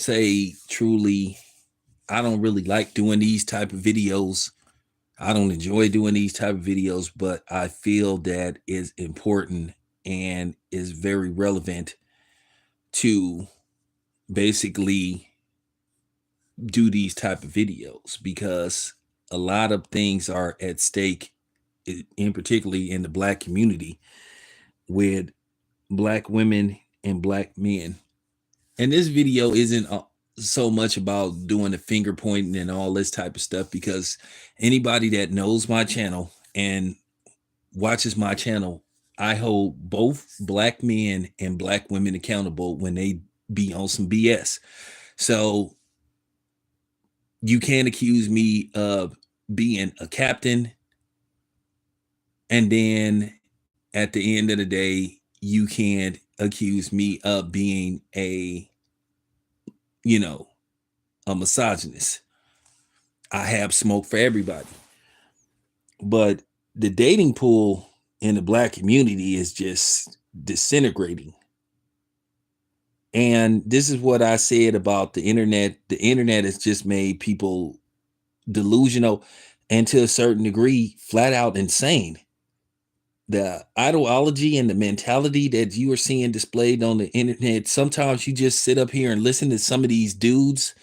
say truly, I don't really like doing these type of videos. I don't enjoy doing these type of videos, but I feel that is important and is very relevant to basically do these type of videos because a lot of things are at stake, in particularly in the Black community, with Black women and Black men. And this video isn't so much about doing the finger pointing and all this type of stuff, because anybody that knows my channel and watches my channel, I hold both Black men and Black women accountable when they be on some BS. So you can't accuse me of being a captain and then at the end of the day you can't accuse me of being you know a misogynist. I have smoke for everybody. But the dating pool in the Black community is just disintegrating. And this is what I said about the internet. The internet has just made people delusional and to a certain degree flat out insane. The ideology and the mentality that you are seeing displayed on the internet, sometimes you just sit up here and listen to some of these dudes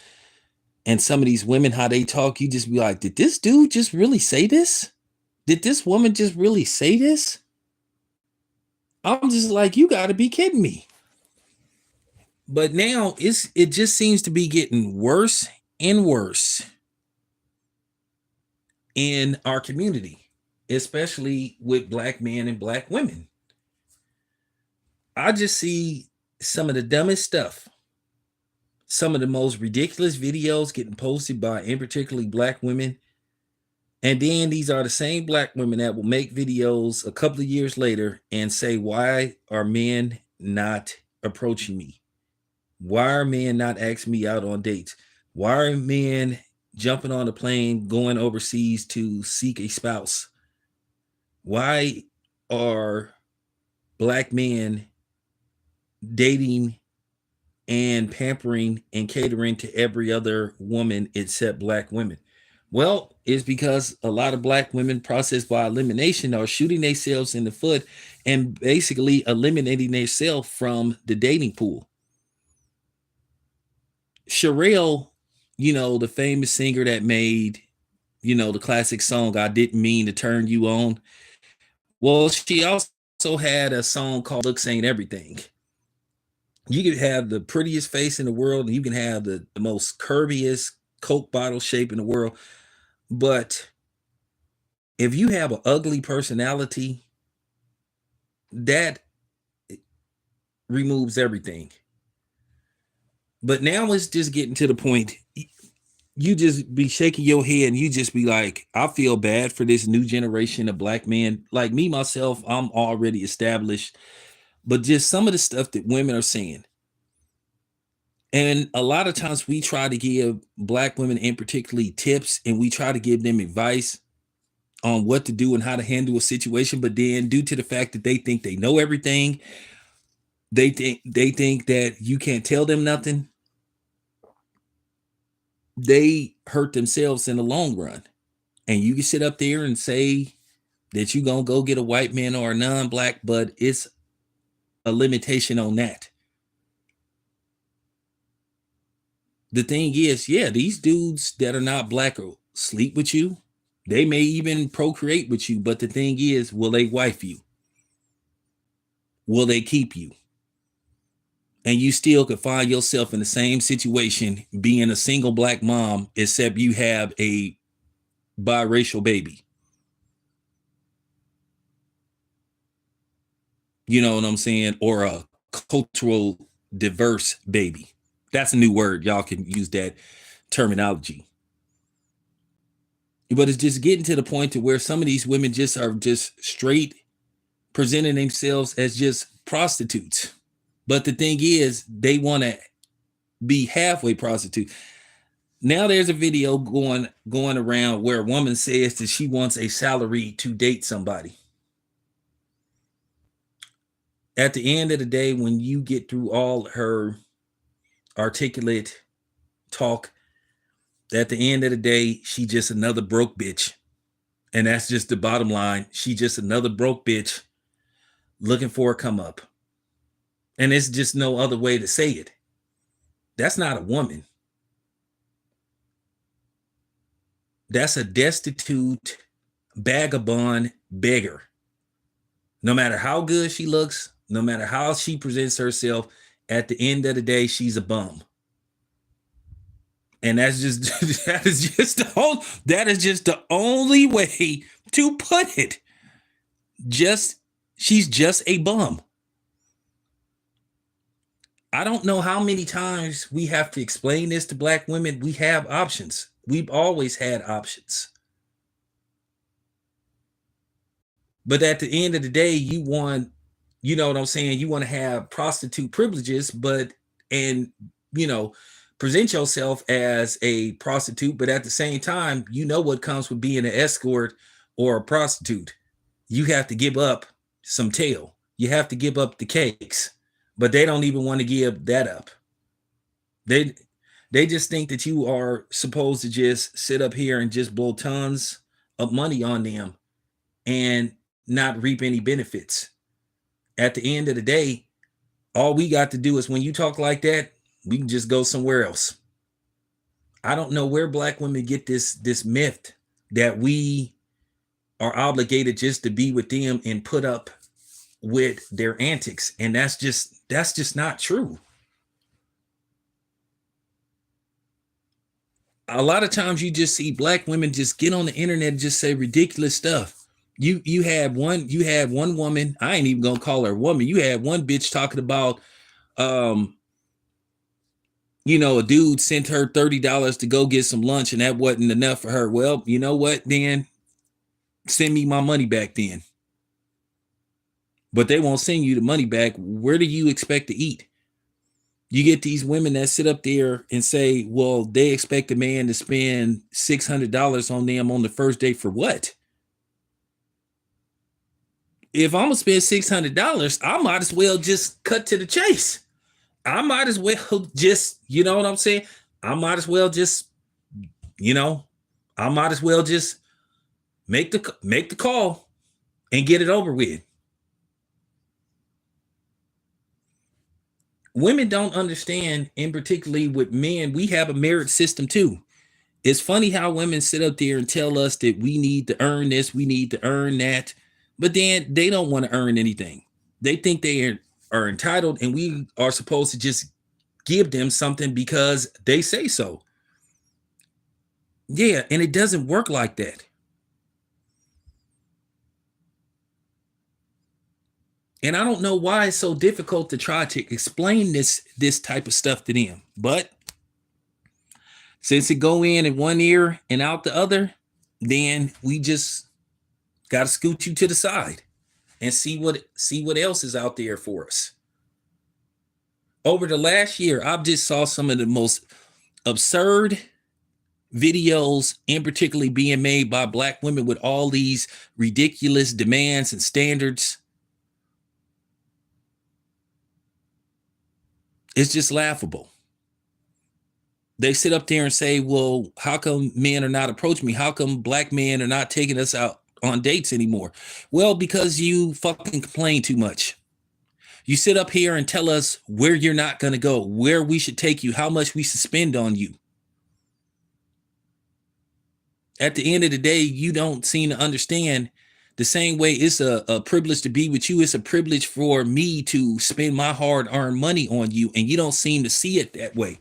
and some of these women, how they talk, you just be like, did this dude just really say this? Did this woman just really say this? I'm just like, you got to be kidding me. But now it just seems to be getting worse and worse in our community, especially with Black men and Black women. I just see some of the dumbest stuff, some of the most ridiculous videos getting posted by, in particularly Black women. And then these are the same Black women that will make videos a couple of years later and say, why are men not approaching me? Why are men not asking me out on dates? Why are men jumping on a plane, going overseas to seek a spouse? Why are Black men dating and pampering and catering to every other woman except Black women? Well, it's because a lot of Black women, processed by elimination, are shooting themselves in the foot and basically eliminating themselves from the dating pool. Sherelle, the famous singer that made, the classic song, I Didn't Mean to Turn You On. Well, she also had a song called Looks Ain't Everything. You can have the prettiest face in the world, and you can have the most curviest Coke bottle shape in the world. But if you have an ugly personality, that removes everything. But now it's just getting to the point, you just be shaking your head and you just be like, I feel bad for this new generation of Black men. Like me, myself, I'm already established, but just some of the stuff that women are saying. And a lot of times we try to give Black women in particularly tips, and we try to give them advice on what to do and how to handle a situation. But then due to the fact that they think they know everything, they think that you can't tell them nothing, they hurt themselves in the long run. And you can sit up there and say that you're going to go get a white man or a non-Black, but it's a limitation on that. The thing is, yeah, these dudes that are not Black will sleep with you. They may even procreate with you, but the thing is, will they wife you? Will they keep you? And you still could find yourself in the same situation being a single Black mom, except you have a biracial baby. You know what I'm saying? Or a cultural diverse baby. That's a new word. Y'all can use that terminology. But it's just getting to the point to where some of these women just are just straight presenting themselves as just prostitutes. But the thing is, they want to be halfway prostitute. Now there's a video going around where a woman says that she wants a salary to date somebody. At the end of the day, when you get through all her articulate talk. At the end of the day, she just another broke bitch. And that's just the bottom line. She just another broke bitch looking for a come up. And it's just no other way to say it. That's not a woman. That's a destitute, vagabond beggar. No matter how good she looks, no matter how she presents herself, at the end of the day, she's a bum. And that's just that is just the only way to put it. She's just a bum. I don't know how many times we have to explain this to black women. We have options. We've always had options. But at the end of the day, you want, you know what I'm saying? You want to have prostitute privileges, and present yourself as a prostitute, but at the same time, you know what comes with being an escort or a prostitute. You have to give up some tail. You have to give up the cakes, but they don't even want to give that up. They just think that you are supposed to just sit up here and just blow tons of money on them and not reap any benefits. At the end of the day, all we got to do is, when you talk like that, we can just go somewhere else. I don't know where black women get this myth that we are obligated just to be with them and put up with their antics. And that's just not true. A lot of times you just see black women just get on the internet and just say ridiculous stuff. You had one woman, I ain't even gonna call her a woman. You had one bitch talking about a dude sent her $30 to go get some lunch and that wasn't enough for her. Well, you know what, then send me my money back then. But they won't send you the money back. Where do you expect to eat? You get these women that sit up there and say, well, they expect a man to spend $600 on them on the first date for what? If I'm gonna spend $600, I might as well just cut to the chase. I might as well just, you know what I'm saying? I might as well just, make the call and get it over with. Women don't understand, and particularly with men, we have a merit system too. It's funny how women sit up there and tell us that we need to earn this, we need to earn that, but then they don't want to earn anything. They think they are entitled, and we are supposed to just give them something because they say so. Yeah, and it doesn't work like that. And I don't know why it's so difficult to try to explain this type of stuff to them. But since it go in one ear and out the other, then we just got to scoot you to the side and see what else is out there for us. Over the last year, I've just saw some of the most absurd videos, and particularly being made by black women with all these ridiculous demands and standards. It's just laughable. They sit up there and say, well, how come men are not approaching me? How come black men are not taking us out on dates anymore? Well, because you fucking complain too much. You sit up here and tell us where you're not going to go, where we should take you, how much we should spend on you. At the end of the day, you don't seem to understand. The same way it's a privilege to be with you, it's a privilege for me to spend my hard-earned money on you, and you don't seem to see it that way.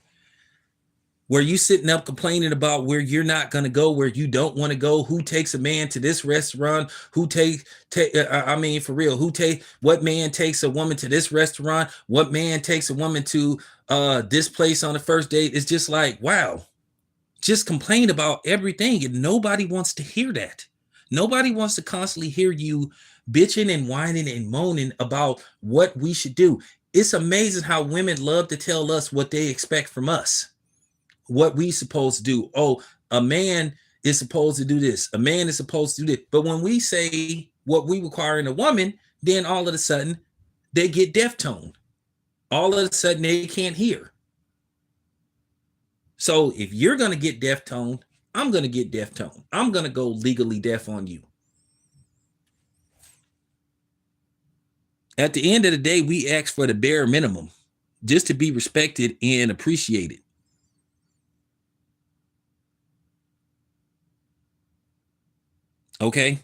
Where you sitting up complaining about where you're not going to go, where you don't want to go, who takes a man to this restaurant, what man takes a woman to this restaurant, what man takes a woman to this place on the first date. It's just like, wow, just complain about everything, and nobody wants to hear that. Nobody wants to constantly hear you bitching and whining and moaning about what we should do. It's amazing how women love to tell us what they expect from us, what we supposed to do. Oh, a man is supposed to do this. A man is supposed to do this. But when we say what we require in a woman, then all of a sudden they get deaf toned. All of a sudden they can't hear. So if you're going to get Deftone, I'm going to get Deftone. I'm going to go legally deaf on you. At the end of the day, we ask for the bare minimum just to be respected and appreciated. Okay?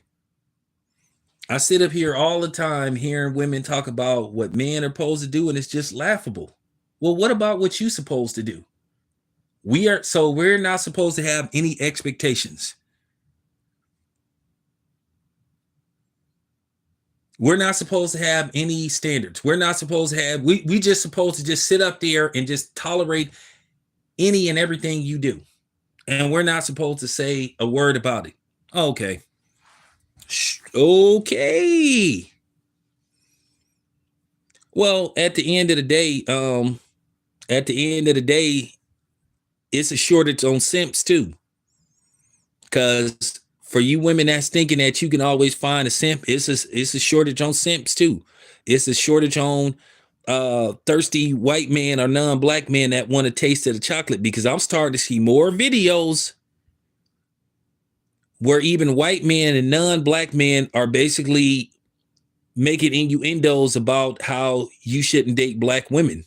I sit up here all the time hearing women talk about what men are supposed to do, and it's just laughable. Well, what about what you're supposed to do? We're not supposed to have any expectations. We're not supposed to have any standards. We're not supposed to have, we just supposed to just sit up there and just tolerate any and everything you do. And we're not supposed to say a word about it. Okay. Okay. Well, at the end of the day, it's a shortage on simps too. Because for you women that's thinking that you can always find a simp, it's a shortage on simps too. It's a shortage on thirsty white men or non-black men that want a taste of the chocolate, because I'm starting to see more videos where even white men and non-black men are basically making innuendos about how you shouldn't date black women.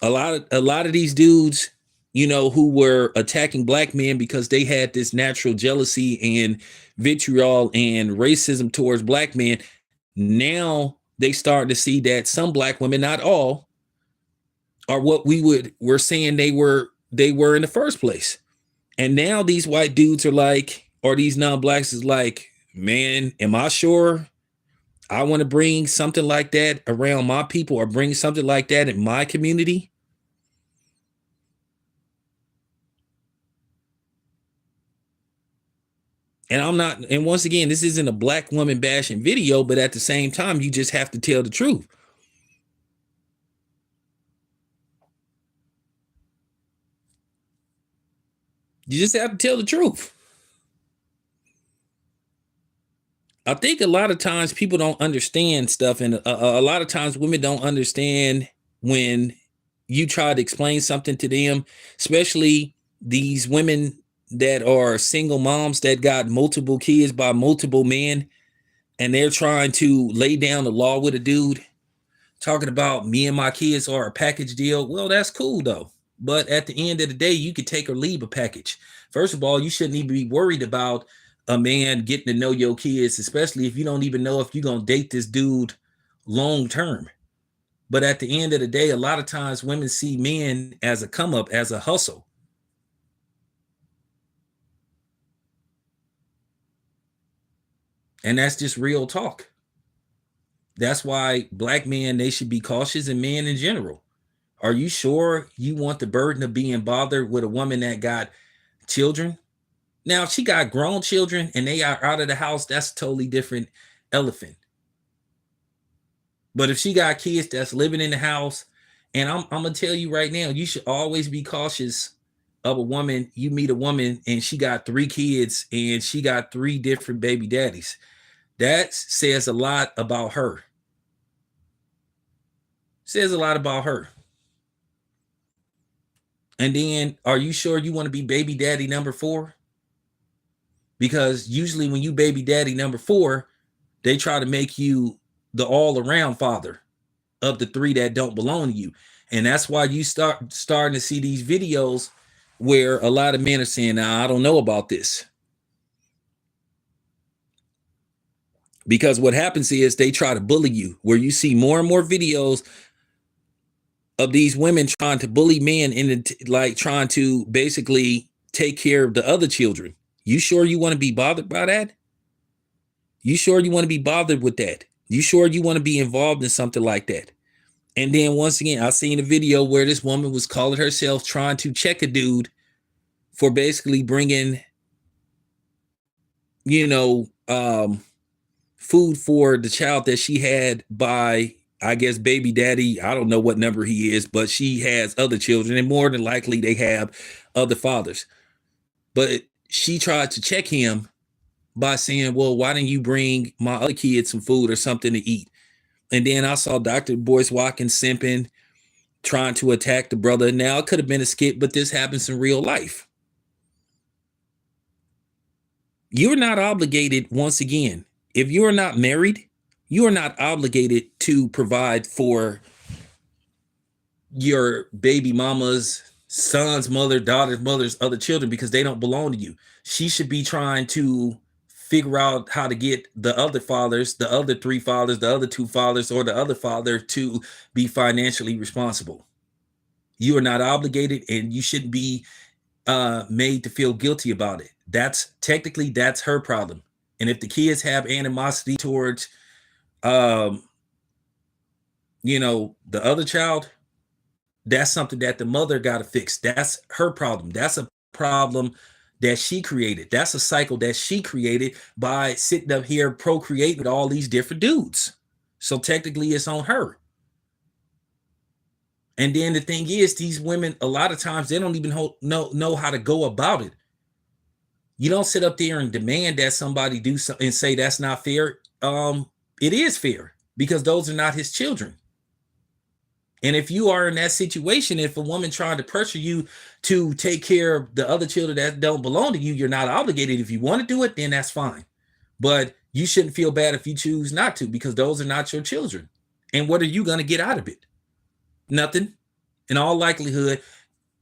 A lot of these dudes, who were attacking black men because they had this natural jealousy and vitriol and racism towards black men, now they start to see that some black women, not all, are what we're saying they were in the first place. And now these white dudes are like, or these non-blacks is like, man, am I sure I want to bring something like that around my people, or bring something like that in my community? And once again, this isn't a black woman bashing video, but at the same time, you just have to tell the truth. You just have to tell the truth. I think a lot of times people don't understand stuff, and a lot of times women don't understand when you try to explain something to them, especially these women that are single moms that got multiple kids by multiple men, and they're trying to lay down the law with a dude talking about me and my kids are a package deal. Well, that's cool though. But at the end of the day, you could take or leave a package. First of all, you shouldn't even be worried about a man getting to know your kids, especially if you don't even know if you're going to date this dude long term. But at the end of the day, a lot of times women see men as a come up, as a hustle. And that's just real talk. That's why black men, they should be cautious, and men in general. Are you sure you want the burden of being bothered with a woman that got children? Now, if she got grown children and they are out of the house, that's a totally different elephant. But if she got kids that's living in the house, and I'm gonna tell you right now, you should always be cautious of a woman. You meet a woman and she got 3 kids and she got 3 different baby daddies. That says a lot about her. Says a lot about her. And then, are you sure you want to be baby daddy number 4? Because usually when you baby daddy number 4, they try to make you the all-around father of the 3 that don't belong to you. And that's why you starting to see these videos where a lot of men are saying, "Now, I don't know about this." Because what happens is they try to bully you, where you see more and more videos of these women trying to bully men into like trying to basically take care of the other children. You sure you want to be bothered by that? You sure you want to be bothered with that? You sure you want to be involved in something like that? And then once again, I seen a video where this woman was calling herself trying to check a dude for basically bringing, you know, food for the child that she had by, I guess, baby daddy. I don't know what number he is, but she has other children, and more than likely they have other fathers. But she tried to check him by saying, "Well, why didn't you bring my other kids some food or something to eat?" And then I saw Dr. Boyce Watkins simping. trying to attack the brother. Now, it could have been a skit, but this happens in real life. You're not obligated, once again, if you're not married, you are not obligated to provide for your baby mama's son's mother, daughter's mother's other children, because they don't belong to you. She should be trying to figure out how to get the other fathers, the other three fathers, the other two fathers, or the other father to be financially responsible. You are not obligated, and you shouldn't be made to feel guilty about it. That's her problem. And if the kids have animosity towards the other child, that's something that the mother got to fix. That's her problem. That's a problem that she created. That's a cycle that she created by sitting up here procreating with all these different dudes. So technically it's on her. And then the thing is, these women, a lot of times, they don't even know how to go about it. You don't sit up there and demand that somebody do something and say that's not fair. It is fair, because those are not his children. And if you are in that situation, if a woman trying to pressure you to take care of the other children that don't belong to you, you're not obligated. If you want to do it, then that's fine. But you shouldn't feel bad if you choose not to, because those are not your children. And what are you going to get out of it? Nothing. In all likelihood,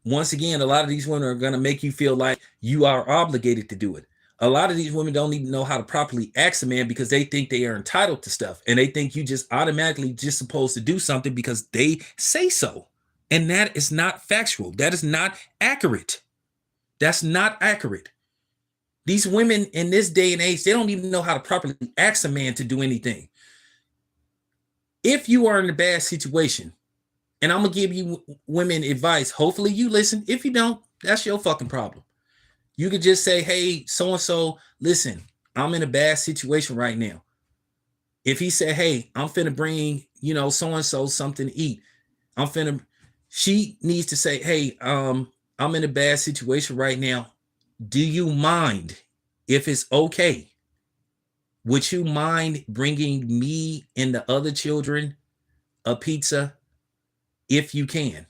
once again, a lot of these women are going to make you feel like you are obligated to do it. A lot of these women don't even know how to properly ask a man, because they think they are entitled to stuff, and they think you just automatically just supposed to do something because they say so. And that is not factual. That is not accurate. That's not accurate. These women in this day and age, they don't even know how to properly ask a man to do anything. If you are in a bad situation, and I'm going to give you women advice, hopefully you listen. If you don't, that's your fucking problem. You could just say, hey, so-and-so, listen, I'm in a bad situation right now. If he said, hey, I'm finna bring, so-and-so something to eat. She needs to say, hey, I'm in a bad situation right now. Do you mind, if it's okay, would you mind bringing me and the other children a pizza if you can?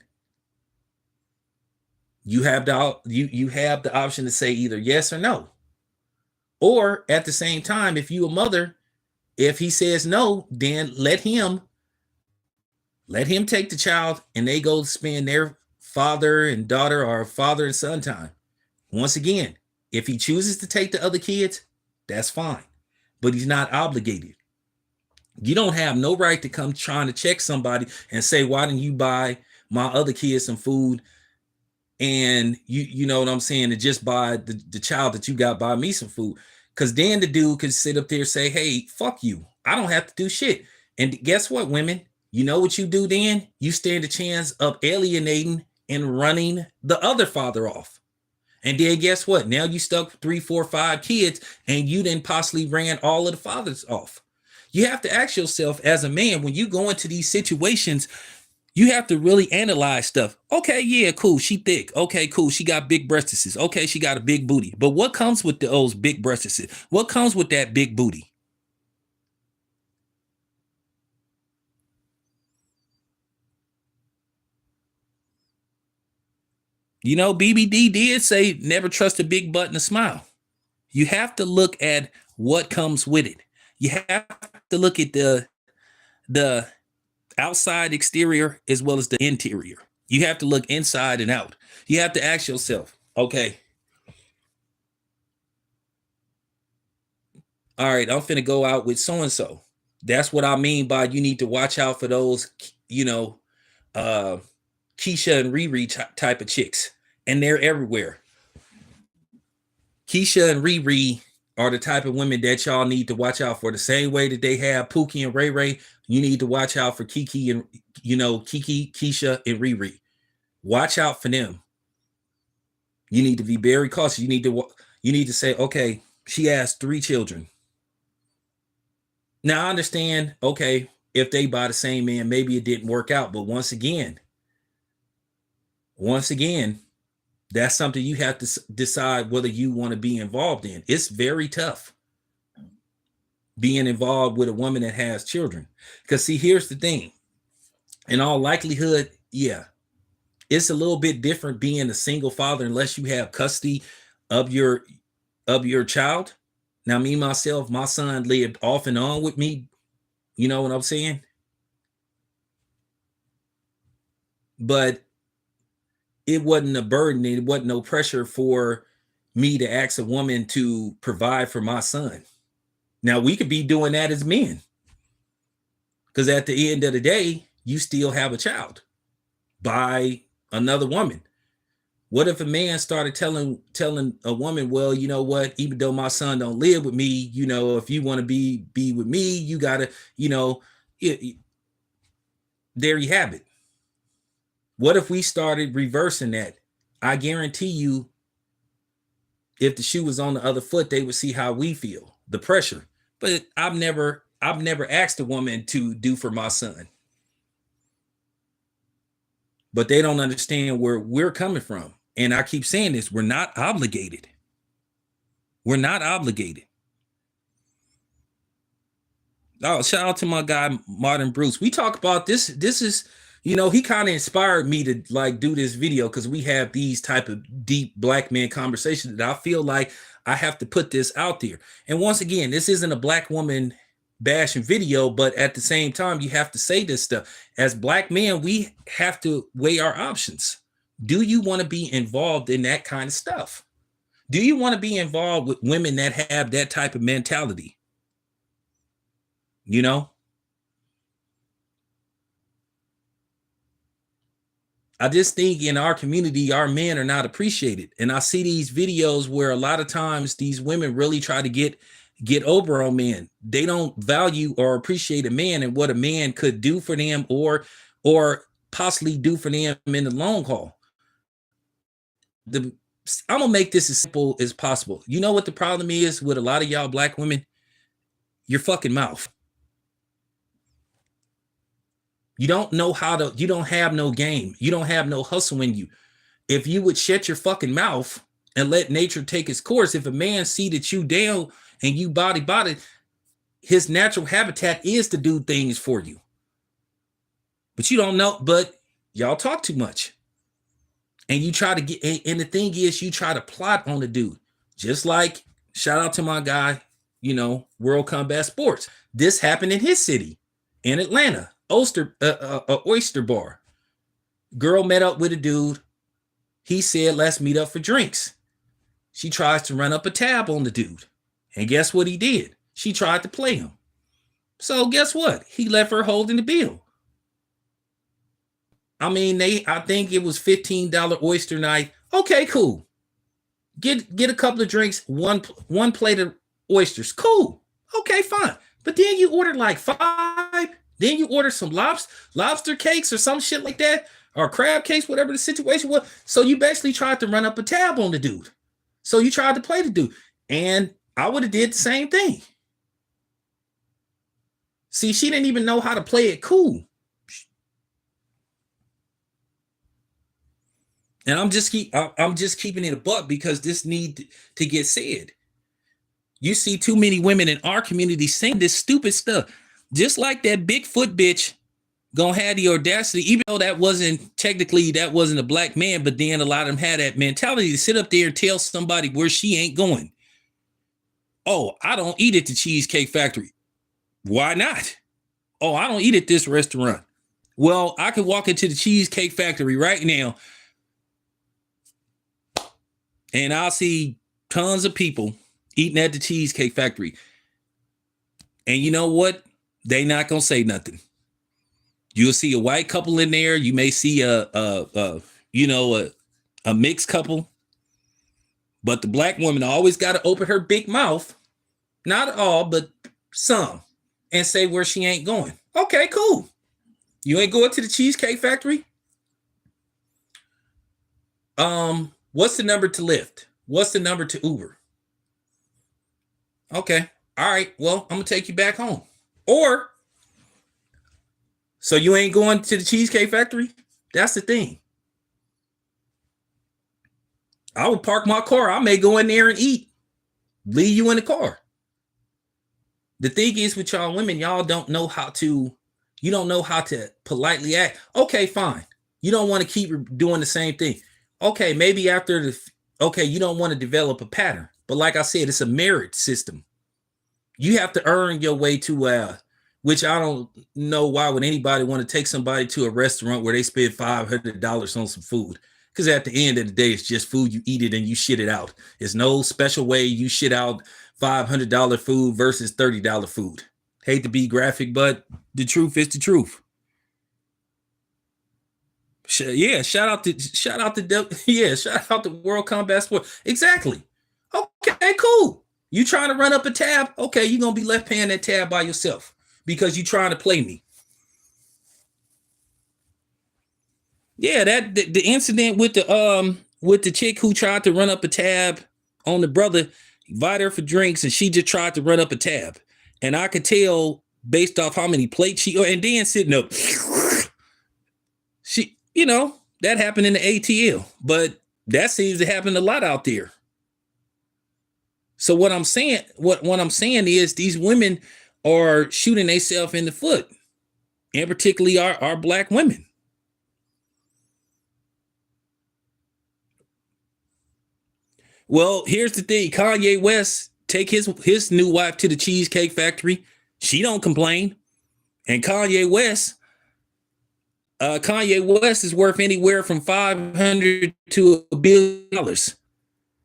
You have the option to say either yes or no. Or at the same time, if you a mother, if he says no, then let him take the child and they go spend their father and daughter or father and son time. Once again, if he chooses to take the other kids, that's fine, but he's not obligated. You don't have no right to come trying to check somebody and say, why didn't you buy my other kids some food? And you know what I'm saying, to just buy the child that you got, buy me some food. Because then the dude could sit up there and say, hey, fuck you, I don't have to do shit. And guess what, women? You know what you do then? You stand a chance of alienating and running the other father off. And then guess what? Now you stuck 3, 4, 5 kids, and you then possibly ran all of the fathers off. You have to ask yourself as a man, when you go into these situations, you have to really analyze stuff. Okay, yeah, cool. She thick. Okay, cool. She got big breastises. Okay, she got a big booty. But what comes with those big breastises? What comes with that big booty? BBD did say never trust a big butt and a smile. You have to look at what comes with it. You have to look at the outside exterior as well as the interior. You have to look inside and out. You have to ask yourself, okay, all right, I'm finna go out with so-and-so. That's what I mean by you need to watch out for those, Keisha and Riri type of chicks. And they're everywhere. Keisha and Riri are the type of women that y'all need to watch out for. The same way that they have Pookie and Ray Ray, you need to watch out for Kiki and, Keisha and Riri. Watch out for them. You need to be very cautious. You need to say, okay, she has 3 children. Now I understand, okay, if they by the same man, maybe it didn't work out. But once again, that's something you have to decide whether you want to be involved in. It's very tough being involved with a woman that has children. Because see, here's the thing. In all likelihood, yeah, it's a little bit different being a single father unless you have custody of your child. Now, me myself, my son lived off and on with me. You know what I'm saying? But it wasn't a burden. It wasn't no pressure for me to ask a woman to provide for my son. Now, we could be doing that as men, because at the end of the day, you still have a child by another woman. What if a man started telling a woman, well, you know what, even though my son don't live with me, you know, if you want to be with me, you gotta, you know, there you have it. What if we started reversing that? I guarantee you, if the shoe was on the other foot, they would see how we feel, the pressure. But I've never asked a woman to do for my son. But they don't understand where we're coming from. And I keep saying this, we're not obligated. We're not obligated. Oh, shout out to my guy Martin Bruce. We talk about this. This is, you know, he kind of inspired me to like do this video because we have these type of deep black man conversations that I feel like I have to put this out there. And once again, this isn't a black woman bashing video, but at the same time, you have to say this stuff. As black men, we have to weigh our options. Do you want to be involved in that kind of stuff? Do you want to be involved with women that have that type of mentality? You know, I just think in our community, our men are not appreciated. And I see these videos where a lot of times these women really try to get over on men. They don't value or appreciate a man and what a man could do for them or possibly do for them in the long haul. I'm gonna make this as simple as possible. You know what the problem is with a lot of y'all black women? Your fucking mouth. You don't know how to, you don't have no game. You don't have no hustle in you. If you would shut your fucking mouth and let nature take its course, if a man see that you down and you body, his natural habitat is to do things for you. But you don't know, but y'all talk too much. And you try to get, and the thing is, you try to plot on the dude. Just like, shout out to my guy, you know, World Combat Sports. This happened in his city, in Atlanta, Oyster Bar. Girl met up with a dude. He said, let's meet up for drinks. She tries to run up a tab on the dude. And guess what he did? She tried to play him. So guess what? He left her holding the bill. I mean, I think it was $15 oyster night. Okay, cool. Get a couple of drinks, one plate of oysters. Cool. Okay, fine. But then you order like 5. Then you order some lobster cakes or some shit like that, or crab cakes, whatever the situation was. So you basically tried to run up a tab on the dude. So you tried to play the dude. And I would have did the same thing. See, she didn't even know how to play it cool. And I'm just keeping it a buck because this need to get said. You see too many women in our community saying this stupid stuff. Just like that Bigfoot bitch gonna have the audacity, even though that wasn't a black man, but then a lot of them had that mentality to sit up there and tell somebody where she ain't going. Oh, I don't eat at the Cheesecake Factory. Why not? Oh, I don't eat at this restaurant. Well, I could walk into the Cheesecake Factory right now and I'll see tons of people eating at the Cheesecake Factory. And you know what? They not gonna say nothing. You'll see a white couple in there. You may see a mixed couple. But the black woman always got to open her big mouth. Not all, but some. And say where she ain't going. Okay, cool. You ain't going to the Cheesecake Factory? What's the number to Lyft? What's the number to Uber? Okay. All right. Well, I'm going to take you back home. Or, so you ain't going to the Cheesecake Factory? That's the thing. I will park my car. I may go in there and eat. Leave you in the car. The thing is with y'all women, y'all don't know how to politely act. Okay, fine. You don't want to keep doing the same thing. Okay, maybe after okay, you don't want to develop a pattern. But like I said, it's a merit system. You have to earn your way to which I don't know why would anybody want to take somebody to a restaurant where they spend $500 on some food. Because at the end of the day, it's just food. You eat it and you shit it out. There's no special way you shit out $500 food versus $30 food. Hate to be graphic, but the truth is the truth. Yeah, shout out to World Combat Sport. Exactly. Okay, cool. You trying to run up a tab? Okay, you're gonna be left paying that tab by yourself because you trying to play me. Yeah, that the incident with the chick who tried to run up a tab on the brother, invited her for drinks, and she just tried to run up a tab. And I could tell based off how many plates she and then sitting up. She, that happened in the ATL, but that seems to happen a lot out there. So what I'm saying is these women are shooting themselves in the foot, and particularly our black women. Well, here's the thing. Kanye West take his new wife to the Cheesecake Factory. She don't complain. And Kanye West is worth anywhere from $500 to $1 billion.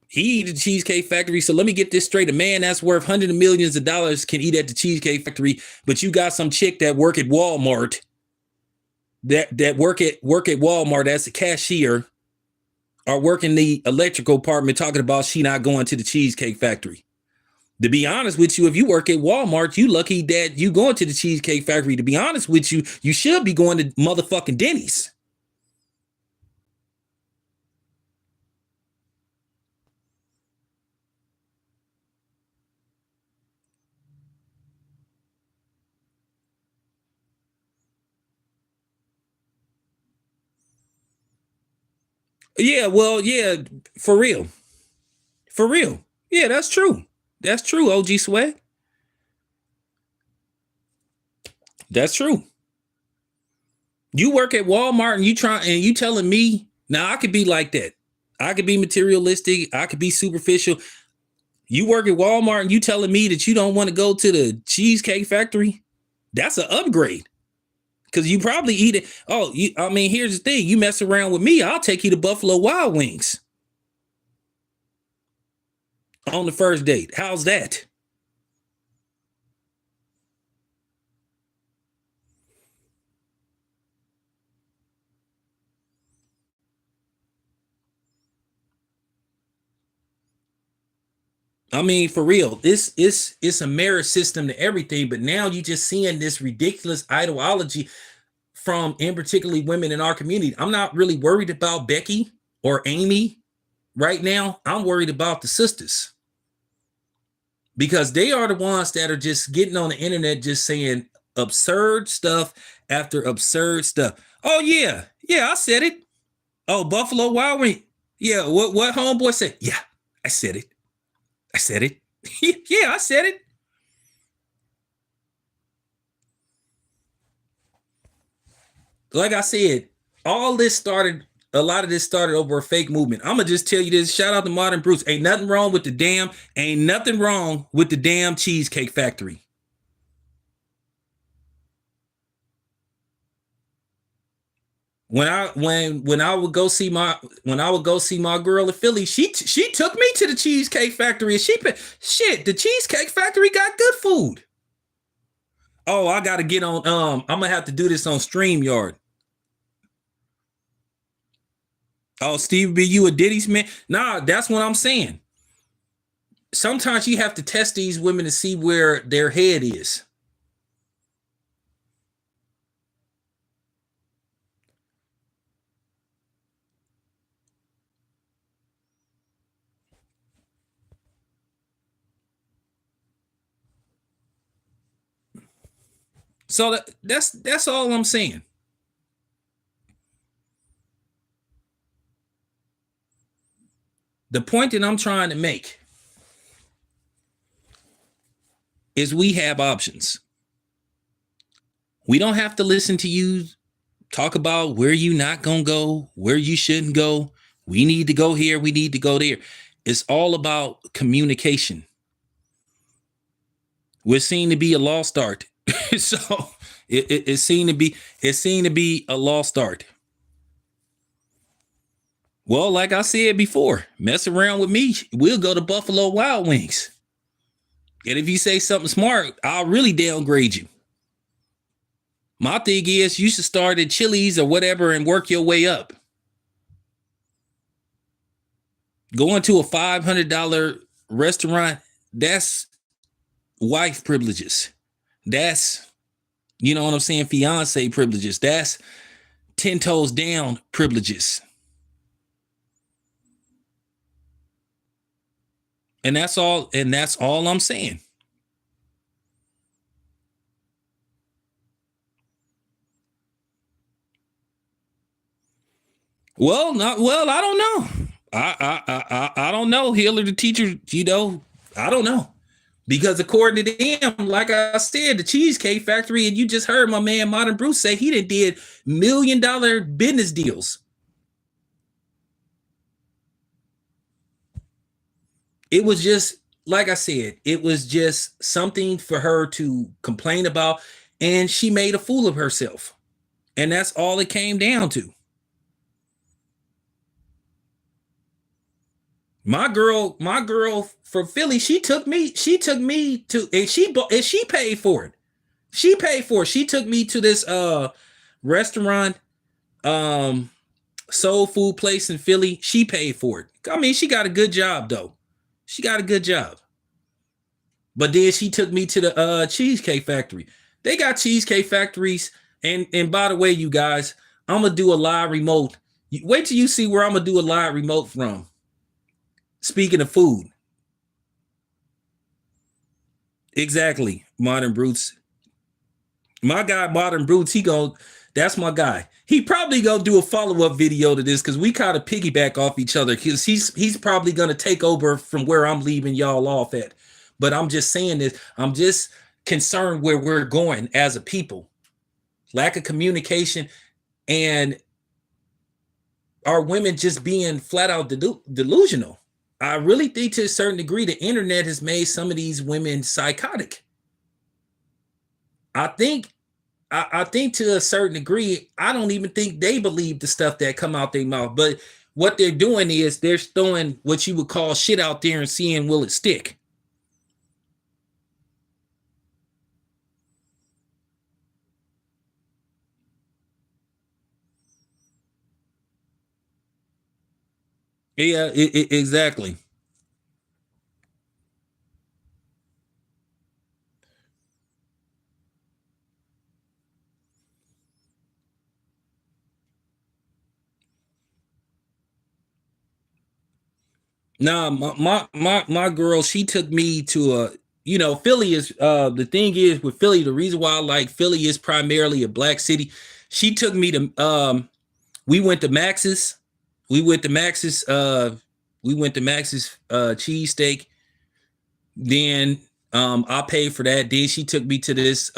He eat at the Cheesecake Factory. So let me get this straight. A man that's worth hundreds of millions of dollars can eat at the Cheesecake Factory, but you got some chick that work at Walmart, that work at Walmart as a cashier, or work in the electrical department talking about she not going to the Cheesecake Factory. To be honest with you, if you work at Walmart, you lucky that you going to the Cheesecake Factory. To be honest with you, you should be going to motherfucking Denny's. Yeah, well, yeah, for real. For real. Yeah, that's true. That's true, OG Swag. That's true. You work at Walmart and you telling me, now I could be like that. I could be materialistic. I could be superficial. You work at Walmart and you telling me that you don't want to go to the Cheesecake Factory? That's an upgrade. Because you probably eat it. Oh, here's the thing. You mess around with me, I'll take you to Buffalo Wild Wings on the first date. How's that? I mean, for real, it's a merit system to everything, but now you just seeing this ridiculous ideology from, in particularly, women in our community. I'm not really worried about Becky or Amy right now. I'm worried about the sisters, because they are the ones that are just getting on the internet just saying absurd stuff after absurd stuff. Oh yeah, I said it. Oh, Buffalo Wild Wings. Yeah, what homeboy said? Yeah, I said it. I said it. Yeah, I said it. Like I said, a lot of this started over a fake movement. I'm gonna just tell you this. Shout out to Modern Bruce. Ain't nothing wrong with the damn Cheesecake Factory. When I would go see my girl in Philly, she took me to the Cheesecake Factory, and the Cheesecake Factory got good food. Oh, I gotta get on. I'm gonna have to do this on StreamYard. Oh, Steve B, you a Diddy's man? Nah, that's what I'm saying. Sometimes you have to test these women to see where their head is. So that's all I'm saying. The point that I'm trying to make is we have options. We don't have to listen to you Talk about where you not gonna go, where you shouldn't go. We need to go here, we need to go there. It's all about communication. We're seen to be a lost art. So it's seen to be a lost art. Well, like I said before, mess around with me, we'll go to Buffalo Wild Wings. And if you say something smart, I'll really downgrade you. My thing is, you should start at Chili's or whatever and work your way up. Going to a $500 restaurant, that's wife privileges. That's, you know what I'm saying, fiance privileges. That's 10 toes down privileges. And that's all I'm saying. Well, I don't know. I don't know. Hiller, the teacher, I don't know. Because according to them, like I said, the Cheesecake Factory, and you just heard my man Modern Bruce say he did $1 million business deals. It was just, like I said, it was just something for her to complain about, and she made a fool of herself. And that's all it came down to. My girl from Philly, she took me to, and she paid for it. She paid for it. She took me to this restaurant, soul food place in Philly. She paid for it. I mean, she got a good job though. She got a good job. But then she took me to the Cheesecake Factory. They got Cheesecake Factories. And by the way, you guys, I'm gonna do a live remote. Wait till you see where I'm gonna do a live remote from. Speaking of food. Exactly, Modern Brutes. My guy, Modern Brutes, that's my guy. He probably gonna do a follow-up video to this because we kind of piggyback off each other, because he's probably gonna take over from where I'm leaving y'all off at. But I'm just saying this, I'm just concerned where we're going as a people. Lack of communication, and our women just being flat out delusional. I really think to a certain degree the internet has made some of these women psychotic. I think to a certain degree, I don't even think they believe the stuff that come out their mouth. But what they're doing is they're throwing what you would call shit out there and seeing will it stick. Yeah, exactly. Nah, my girl, she took me to Philly is the thing is with Philly, the reason why I like Philly is primarily a black city. She took me to we went to Max's. We went to Max's cheesesteak. Then I paid for that. Then she took me to this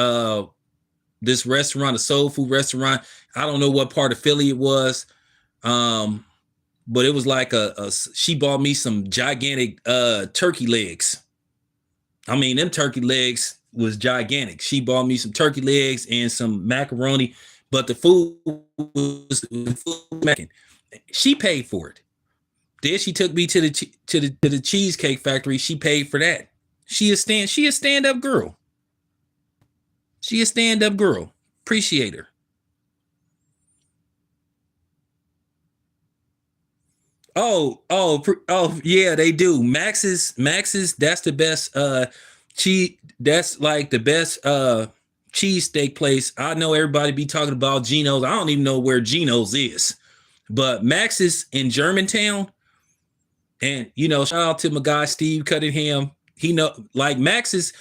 restaurant, a soul food restaurant. I don't know what part of Philly it was. But it was like she bought me some gigantic turkey legs. I mean, them turkey legs was gigantic. She bought me some turkey legs and some macaroni, but the food was making. She paid for it. Then she took me to the Cheesecake Factory. She paid for that. She a stand up girl. She a stand up girl. Appreciate her. Oh, yeah, they do. Max's, that's the best cheese, that's like the best cheesesteak place. I know everybody be talking about Geno's. I don't even know where Geno's is. But Max's in Germantown, and shout out to my guy Steve Cunningham. He know like Max's.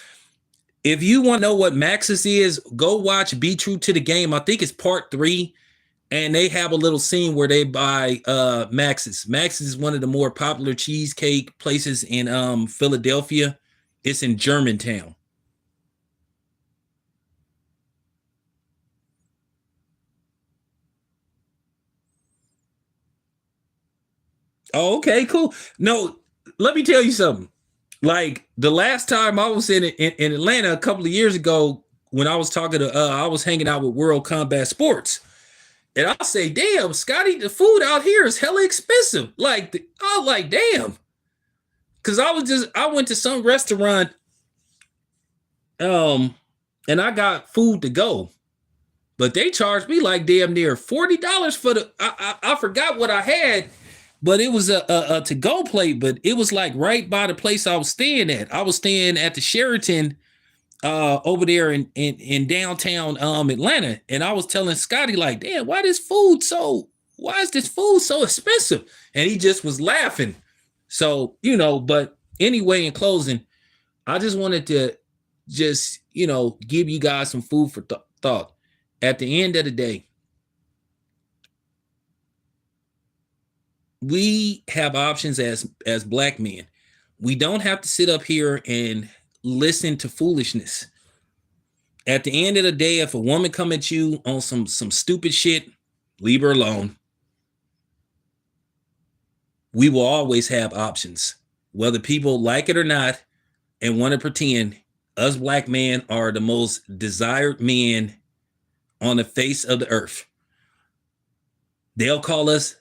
If you want to know what Max's is, go watch Be True to the Game. I think it's part 3. And they have a little scene where they buy Max's. Max's is one of the more popular cheesecake places in Philadelphia. It's in Germantown. Oh, okay, cool. No, let me tell you something. Like the last time I was in Atlanta a couple of years ago, when I was talking to, I was hanging out with World Combat Sports, and I say, "Damn, Scotty, the food out here is hella expensive." I was like, "Damn," because I went to some restaurant, um, and I got food to go, but they charged me like damn near $40 for the. I forgot what I had, but it was a to go plate. But it was like right by the place I was staying at. I was staying at the Sheraton over there in downtown Atlanta, and I was telling Scotty like, damn, why is this food so expensive? And he just was laughing. So but anyway, in closing, I just wanted to just give you guys some food for thought. At the end of the day, we have options as black men. We don't have to sit up here and listen to foolishness. At the end of the day, if a woman come at you on some stupid shit, leave her alone. We will always have options, whether people like it or not, and want to pretend us black men are the most desired men on the face of the earth. They'll call us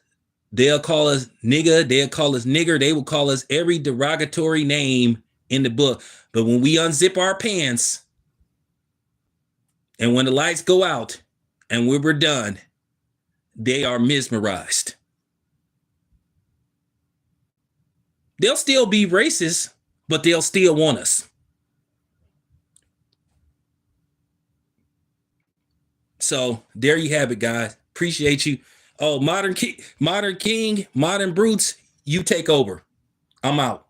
nigga, they'll call us nigger, they will call us every derogatory name in the book. But when we unzip our pants and when the lights go out and we're done, they are mesmerized. They'll still be racist, but they'll still want us. So there you have it, guys. Appreciate you. Oh, Modern King, Modern Brutes, you take over. I'm out.